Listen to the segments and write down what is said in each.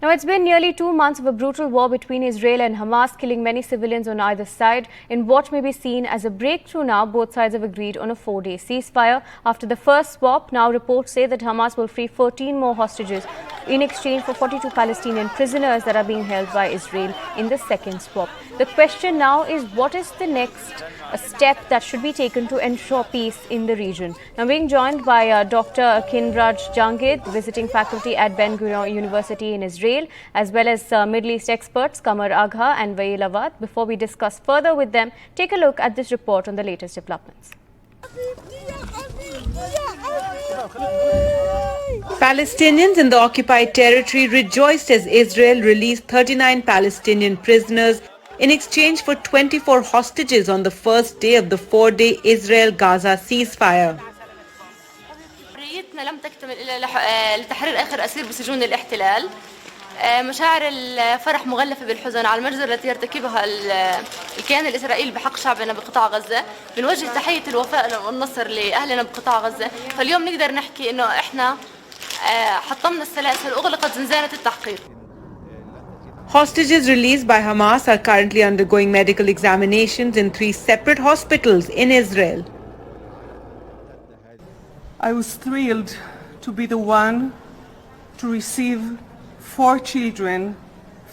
Now, it's been nearly 2 months of a brutal war between Israel and Hamas, killing many civilians on either side. In what may be seen as a breakthrough now, both sides have agreed on a 4-day ceasefire. After the first swap, now reports say that Hamas will free 14 more hostages in exchange for 42 Palestinian prisoners that are being held by Israel in the second swap. The question now is, what is the next step that should be taken to ensure peace in the region? Now, being joined by Dr. Kirushnan, visiting faculty at Ben Gurion University in Israel, as well as Middle East experts Kamar Agha and Wael Awad. Before we discuss further with them, take a look at this report on the latest developments. Palestinians in the occupied territory rejoiced as Israel released 39 Palestinian prisoners in exchange for 24 hostages on the first day of the 4-day Israel-Gaza ceasefire. لم تكتمل إلا لتحرير آخر أسير بسجون الاحتلال. مشاعر الفرح مغلفة بالحزن على المجزرة التي يرتكبها الكيان الإسرائيلي بحق شعبنا بقطاع غزة. بنوجه تحية الوفاء والنصر لأهلنا بقطاع غزة. فاليوم نقدر نحكي إنه إحنا حطمنا السلاسل وأغلقت زنزانة التحقيق. Hostages released by Hamas are currently undergoing medical examinations in 3 separate hospitals in Israel. I was thrilled to be the one to receive 4 children,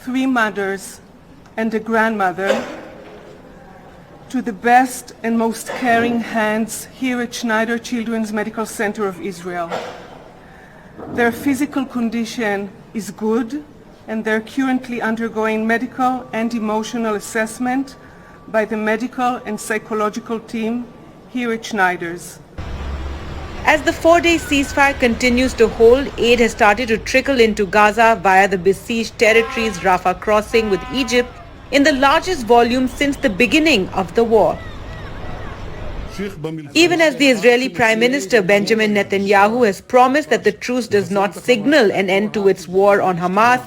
3 mothers, and a grandmother to the best and most caring hands here at Schneider Children's Medical Center of Israel. Their physical condition is good, and they're currently undergoing medical and emotional assessment by the medical and psychological team here at Schneider's. As the 4-day ceasefire continues to hold, aid has started to trickle into Gaza via the besieged territories Rafah crossing with Egypt in the largest volume since the beginning of the war. Even as the Israeli Prime Minister Benjamin Netanyahu has promised that the truce does not signal an end to its war on Hamas,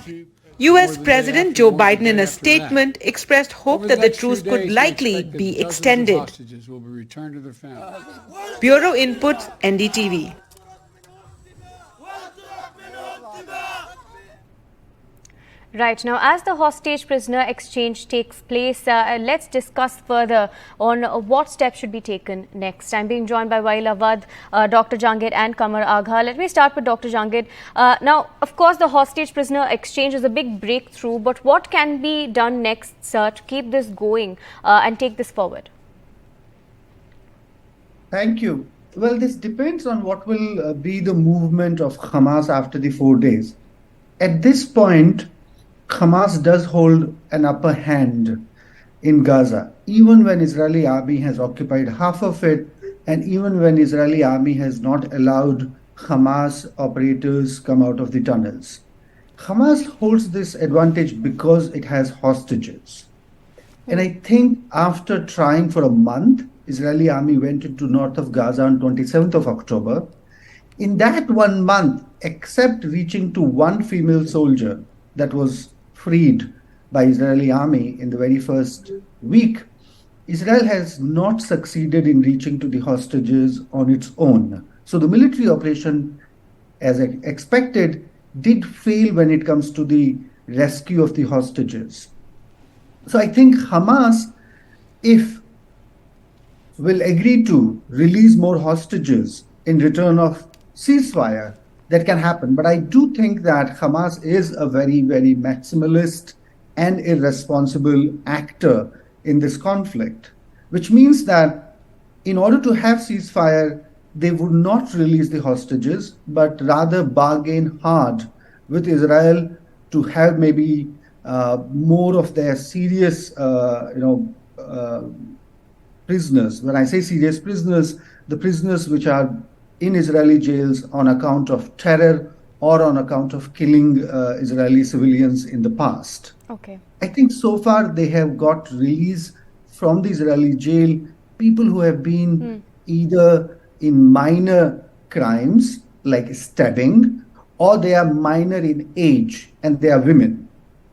US President Joe Biden in a statement expressed hope that the truce could likely be extended. Bureau Inputs, NDTV. Right, now as the hostage prisoner exchange takes place, let's discuss further on what steps should be taken next. I'm being joined by Wael Awad, Dr. Jangid and Kamar Agha. Let me start with Dr. Jangid. Now, of course, the hostage prisoner exchange is a big breakthrough, but what can be done next, sir, to keep this going and take this forward? Thank you. Well, this depends on what will be the movement of Hamas after the 4 days. At this point, Hamas does hold an upper hand in Gaza, even when Israeli army has occupied half of it, and even when Israeli army has not allowed Hamas operators come out of the tunnels. Hamas holds this advantage because it has hostages. And I think after trying for a month, Israeli army went into north of Gaza on 27th of October. In that 1 month, except reaching to 1 female soldier that was freed by Israeli army in the very first week, Israel has not succeeded in reaching to the hostages on its own. So the military operation, as expected, did fail when it comes to the rescue of the hostages. So I think Hamas, if will agree to release more hostages in return of ceasefire, that can happen. But I do think that Hamas is a very, very maximalist and irresponsible actor in this conflict, which means that in order to have ceasefire, they would not release the hostages, but rather bargain hard with Israel to have maybe more of their serious, prisoners. When I say serious prisoners, the prisoners which are in Israeli jails on account of terror or on account of killing Israeli civilians in the past. Okay. I think so far they have got release from the Israeli jail people who have been either in minor crimes like stabbing, or they are minor in age and they are women.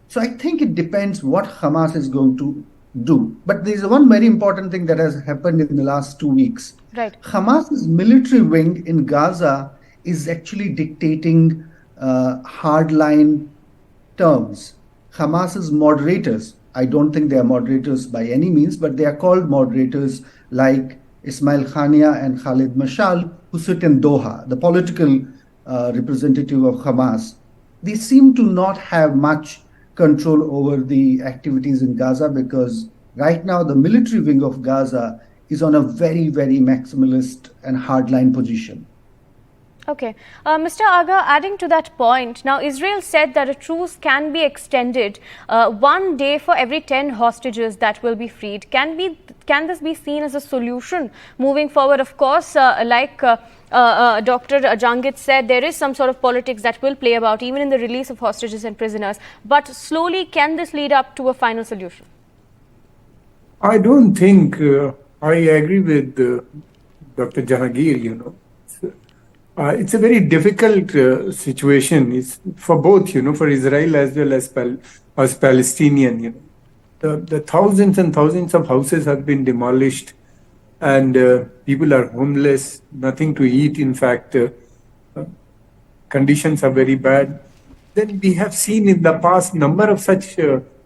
So I think it depends what Hamas is going to do. But there's one very important thing that has happened in the last 2 weeks. Right. Hamas's military wing in Gaza is actually dictating hardline terms, Hamas's moderators, I don't think they are moderators by any means, but they are called moderators like Ismail Khania and Khalid Mashal, who sit in Doha, the political representative of Hamas. They seem to not have much control over the activities in Gaza because right now the military wing of Gaza is on a very, very maximalist and hardline position. Okay. Mr. Aga, adding to that point, now Israel said that a truce can be extended 1 day for every 10 hostages that will be freed. Can this be seen as a solution moving forward? Of course, like Dr. Jangit said, there is some sort of politics that will play about even in the release of hostages and prisoners. But slowly, can this lead up to a final solution? I don't think I agree with Dr. Jahangir, it's a very difficult situation. It's for both, for Israel as well as Palestinian. The thousands and thousands of houses have been demolished, and people are homeless, nothing to eat. In fact, conditions are very bad. Then we have seen in the past number of such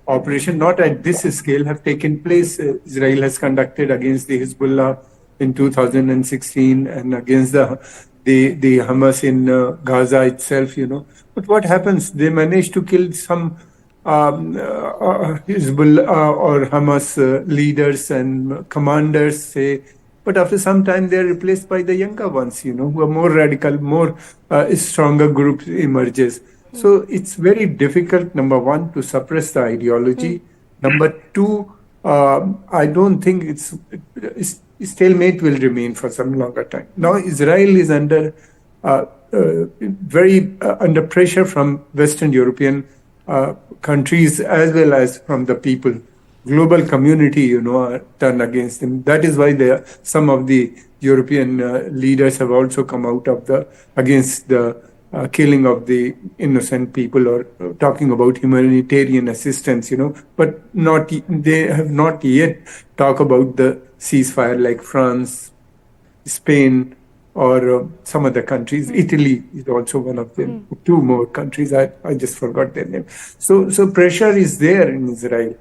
operations, not at this scale, have taken place. Israel has conducted against the Hezbollah in 2016 and against the Hamas in Gaza itself, But what happens? They manage to kill some Hezbollah or Hamas leaders and commanders, say, but after some time they are replaced by the younger ones, who are more radical, more stronger groups emerges. So it's very difficult, number one, to suppress the ideology. Number two, I don't think it's stalemate will remain for some longer time. Now Israel is under very under pressure from Western European countries as well as from the people. Global community, are turned against them. That is why some of the European leaders have also come out of against the killing of the innocent people, or talking about humanitarian assistance, but they have not yet talked about the ceasefire like France, Spain, or some other countries. Italy is also one of them. Two more countries, I just forgot their name. So pressure is there in Israel.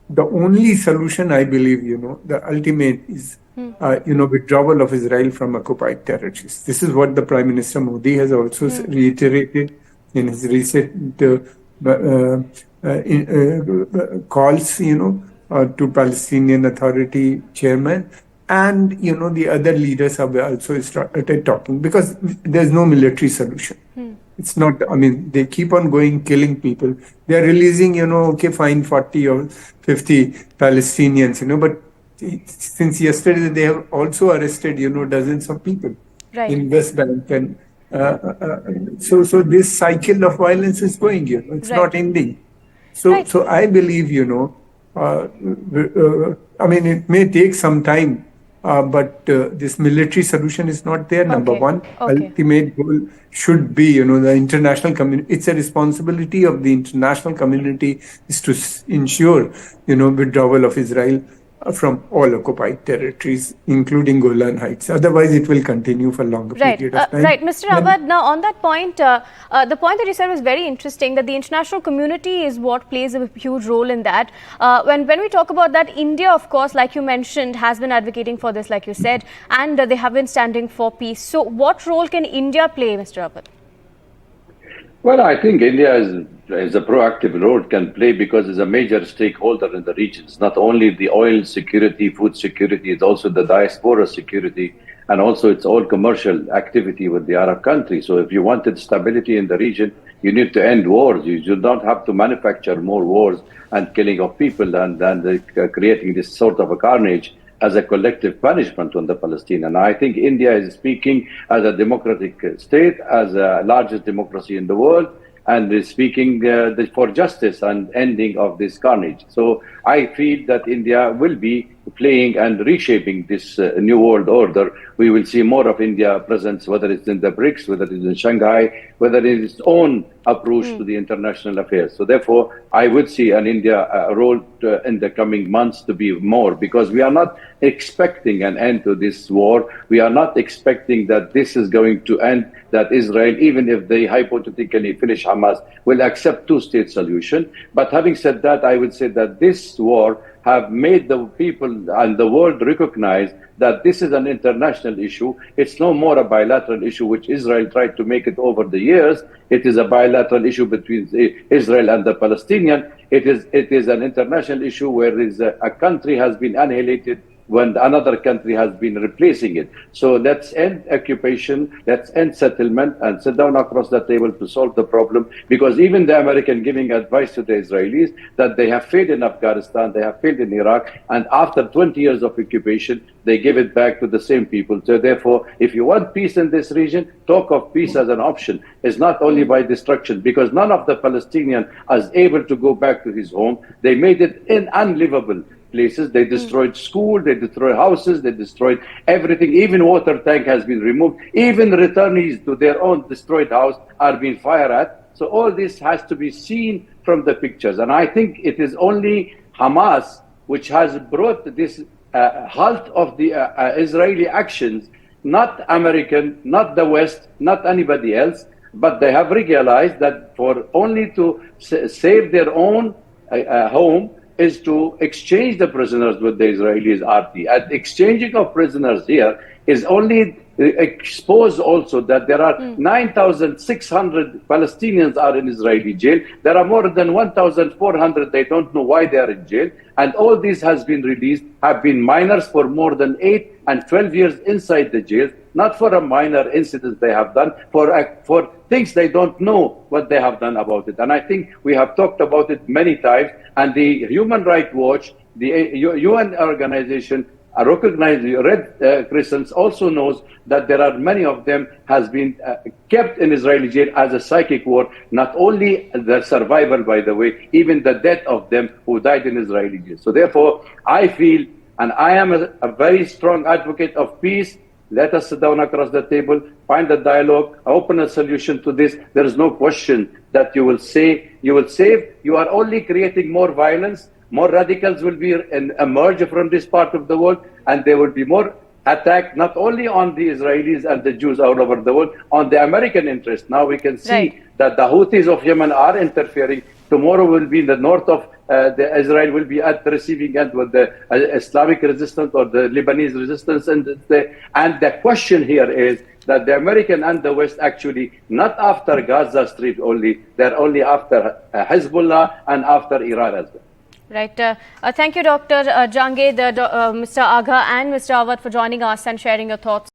The only solution, I believe, the ultimate is, withdrawal of Israel from occupied territories. This is what the Prime Minister Modi has also reiterated in his recent calls, to Palestinian Authority chairman. And, the other leaders have also started talking, because there's no military solution. It's not, they keep on killing people. They're releasing, fine 40 or 50 Palestinians, but since yesterday they have also arrested, dozens of people in West Bank. And so this cycle of violence is going, it's not ending. So I believe, it may take some time, but this military solution is not there. Number one, ultimate goal should be, the international community. It's a responsibility of the international community is to ensure, withdrawal of Israel from all occupied territories, including Golan Heights. Otherwise, it will continue for a longer period of time. Right, Mr. Abad, now on that point, the point that you said was very interesting, that the international community is what plays a huge role in that. When we talk about that, India, of course, like you mentioned, has been advocating for this, like you said, and they have been standing for peace. So what role can India play, Mr. Abad? Well, I think India is a proactive role it can play, because it's a major stakeholder in the region. It's not only the oil security, food security, it's also the diaspora security, and also it's all commercial activity with the Arab countries. So if you wanted stability in the region, you need to end wars. You do not have to manufacture more wars and killing of people and creating this sort of a carnage as a collective punishment on the Palestinians. And I think India is speaking as a democratic state, as the largest democracy in the world, and is speaking for justice and ending of this carnage. So I feel that India will be playing and reshaping this new world order, we will see more of India presence, whether it's in the BRICS, whether it's in Shanghai, whether it is its own approach to the international affairs. So therefore, I would see an India role in the coming months to be more, because we are not expecting an end to this war. We are not expecting that this is going to end, that Israel, even if they hypothetically finish Hamas, will accept two-state solution. But having said that, I would say that this war have made the people and the world recognize that this is an international issue. It's no more a bilateral issue, which Israel tried to make it over the years. It is a bilateral issue between Israel and the Palestinian. It is an international issue where a country has been annihilated when another country has been replacing it. So let's end occupation, let's end settlement, and sit down across the table to solve the problem. Because even the American giving advice to the Israelis that they have failed in Afghanistan, they have failed in Iraq, and after 20 years of occupation, they give it back to the same people. So therefore, if you want peace in this region, talk of peace as an option. It's not only by destruction, because none of the Palestinian is able to go back to his home. They made it unlivable places. They destroyed school, they destroyed houses, they destroyed everything. Even water tank has been removed. Even returnees to their own destroyed house are being fired at. So all this has to be seen from the pictures. And I think it is only Hamas which has brought this halt of the Israeli actions, not American, not the West, not anybody else, but they have realized that for only to save their own home is to exchange the prisoners with the Israelis, Aarthi. And exchanging of prisoners here is only expose also that there are 9,600 Palestinians are in Israeli jail. There are more than 1,400. They don't know why they are in jail. And all these has been released, have been minors for more than 8 and 12 years inside the jail, not for a minor incident they have done, for things they don't know what they have done about it. And I think we have talked about it many times. And the Human Rights Watch, the UN organization, recognized Red Crescent also knows that there are many of them has been kept in Israeli jail as a psychic war. Not only the survival, by the way, even the death of them who died in Israeli jail. So therefore, I feel, and I am a very strong advocate of peace. Let us sit down across the table, find a dialogue, open a solution to this. There is no question that you will save. You are only creating more violence. More radicals will be emerge from this part of the world, and there will be more attack, not only on the Israelis and the Jews all over the world, on the American interest. Now we can see that the Houthis of Yemen are interfering. Tomorrow will be in the north of Israel will be at the receiving end with the Islamic resistance or the Lebanese resistance. And the question here is that the American and the West actually not after Gaza Strip only, they're only after Hezbollah and after Iran as well. Right. Thank you, Dr. Janged, Mr. Agha and Mr. Awad for joining us and sharing your thoughts.